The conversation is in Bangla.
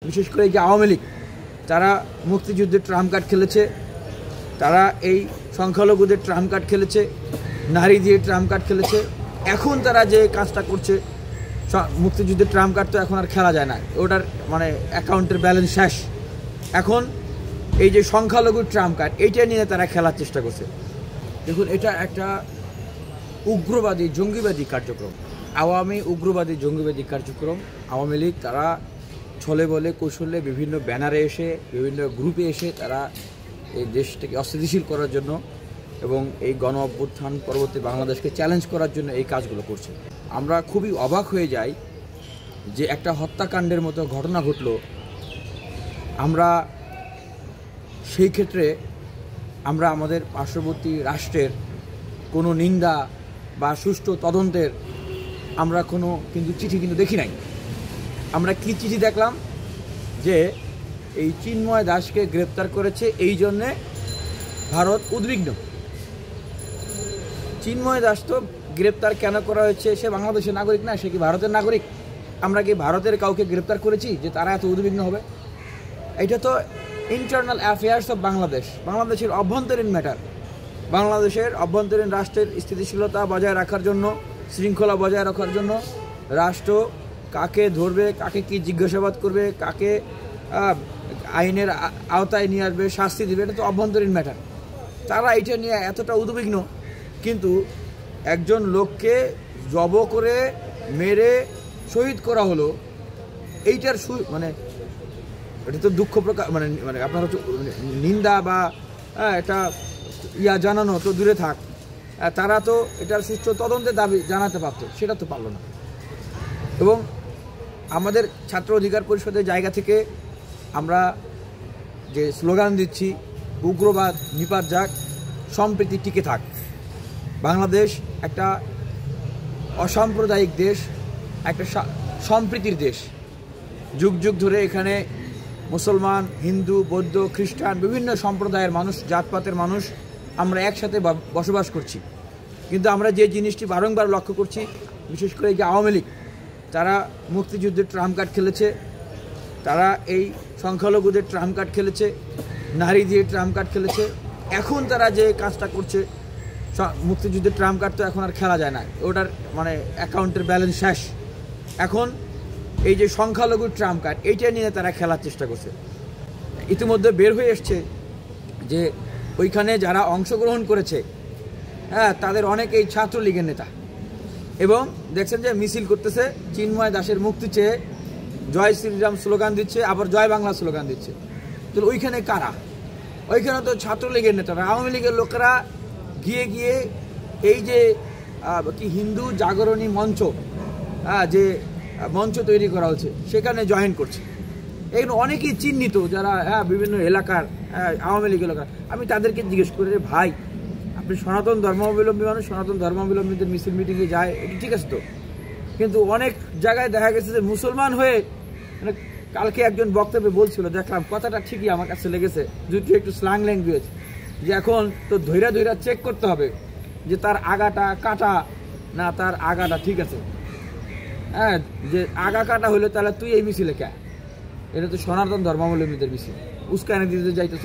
বিশেষ করে এই যে আওয়ামী লীগ, তারা মুক্তিযুদ্ধের ট্রাম্প কার্ড খেলেছে, তারা এই সংখ্যালঘুদের ট্রাম্প কার্ড খেলেছে, নারী দিয়ে ট্রাম্প কার্ড খেলেছে। এখন তারা যে কাজটা করছে, মুক্তিযুদ্ধের ট্রাম্প কার্ড তো এখন আর খেলা যায় না, ওটার মানে অ্যাকাউন্টের ব্যালেন্স শেষ। এখন এই যে সংখ্যালঘুর ট্রাম্প কার্ড, এইটা নিয়ে তারা খেলার চেষ্টা করছে। দেখুন, এটা একটা উগ্রবাদী জঙ্গিবাদী কার্যক্রম, আওয়ামী উগ্রবাদী জঙ্গিবাদী কার্যক্রম। আওয়ামী লীগ তারা ছলে বলে কৌশলে বিভিন্ন ব্যানারে এসে, বিভিন্ন গ্রুপে এসে তারা এই দেশটাকে অস্থিতিশীল করার জন্য এবং এই গণ অভ্যুত্থান পরবর্তী বাংলাদেশকে চ্যালেঞ্জ করার জন্য এই কাজগুলো করছে। আমরা খুবই অবাক হয়ে যাই যে একটা হত্যাকাণ্ডের মতো ঘটনা ঘটল, আমরা সেই ক্ষেত্রে আমরা আমাদের পার্শ্ববর্তী রাষ্ট্রের কোনো নিন্দা বা সুষ্ঠু তদন্তের আমরা কোনো চিঠি দেখি নাই। আমরা কি চিঠি দেখলাম? যে এই চিন্ময় দাসকে গ্রেপ্তার করেছে, এই জন্যে ভারত উদ্বিগ্ন। চিন্ময় দাস তো গ্রেপ্তার কেন করা হয়েছে? সে বাংলাদেশের নাগরিক না, সে কি ভারতের নাগরিক? আমরা কি ভারতের কাউকে গ্রেপ্তার করেছি যে তারা এত উদ্বিগ্ন হবে? এটা তো ইন্টারনাল অ্যাফেয়ার্স অফ বাংলাদেশ, বাংলাদেশের অভ্যন্তরীণ ম্যাটার। বাংলাদেশের অভ্যন্তরীণ রাষ্ট্রের স্থিতিশীলতা বজায় রাখার জন্য, শৃঙ্খলা বজায় রাখার জন্য রাষ্ট্র কাকে ধরবে, কাকে কি জিজ্ঞাসাবাদ করবে, কাকে আইনের আওতায় নিয়ে আসবে, শাস্তি দেবে, এটা তো অভ্যন্তরীণ ম্যাটার। তারা এটা নিয়ে এতটা উদ্বিগ্ন, কিন্তু একজন লোককে জব করে মেরে শহীদ করা হলো, এইটার এটা তো দুঃখ প্রকাশ, মানে আপনার হচ্ছে নিন্দা বা এটা জানানো তো দূরে থাক, তারা তো এটার সুষ্ঠু তদন্তের দাবি জানাতে পারত, সেটা তো পারল না। এবং আমাদের ছাত্র অধিকার পরিষদের জায়গা থেকে আমরা যে স্লোগান দিচ্ছি, উগ্রবাদ নিপাত যাক, সম্প্রীতি টিকে থাক। বাংলাদেশ একটা অসাম্প্রদায়িক দেশ, একটা সম্প্রীতির দেশ। যুগ যুগ ধরে এখানে মুসলমান, হিন্দু, বৌদ্ধ, খ্রিস্টান বিভিন্ন সম্প্রদায়ের মানুষ, জাতপাতের মানুষ আমরা একসাথে বসবাস করছি। কিন্তু আমরা যে জিনিসটি বারংবার লক্ষ্য করছি, বিশেষ করে এই যে আওয়ামী লীগ, তারা মুক্তিযুদ্ধের ট্রাম্প কার্ড খেলেছে, তারা এই সংখ্যালঘুদের ট্রাম্প কার্ড খেলেছে, নারী দিয়ে ট্রাম্প কার্ড খেলেছে। এখন তারা যে কাজটা করছে, মুক্তিযুদ্ধের ট্রাম্প কার্ড তো এখন আর খেলা যায় না, ওটার মানে অ্যাকাউন্টের ব্যালেন্স শেষ। এখন এই যে সংখ্যালঘুর ট্রাম্প কার্ড, এইটা নিয়ে তারা খেলার চেষ্টা করছে। ইতিমধ্যে বের হয়ে এসছে যে ওইখানে যারা অংশগ্রহণ করেছে, তাদের অনেকেই ছাত্রলীগের নেতা, এবং দেখছেন যে মিছিল করতেছে, চিন্ময় দাসের মুক্তি চেয়ে জয় শ্রীরাম স্লোগান দিচ্ছে, আবার জয় বাংলা স্লোগান দিচ্ছে। তো ওইখানে কারা? ওইখানে তো ছাত্রলীগের নেতারা, আওয়ামী লীগের লোকেরা গিয়ে গিয়ে এই যে কি হিন্দু জাগরণী মঞ্চ, যে মঞ্চ তৈরি করা হচ্ছে, সেখানে জয়েন করছে। এগুলো অনেকেই চিহ্নিত, যারা বিভিন্ন এলাকার আওয়ামী লীগ এলাকার। আমি তাদেরকে জিজ্ঞেস করি, ভাই আপনি সনাতন ধর্মাবলম্বী মানুষ, সনাতন ধর্মাবলম্বীদের মিছিল মিটিংয়ে যায়, এটা ঠিক আছে তো, কিন্তু অনেক জায়গায় দেখা গেছে যে মুসলমান হয়ে, মানে কালকে একজন বক্তব্যে বলছিল, দেখলাম কথাটা ঠিকই আমার কাছে লেগেছে, যদি একটু স্ল্যাং ল্যাঙ্গুয়েজ, যে এখন তো ধৈরা ধৈরা চেক করতে হবে যে তার আগাটা কাটা না, তার আগাটা ঠিক আছে। যে আগা কাটা হইলো, তাহলে তুই এই মিছিলে কে? এটা তো সনাতন ধর্মাবলম্বীদের মিছিল, উস্কানি দিতে যাইতেছ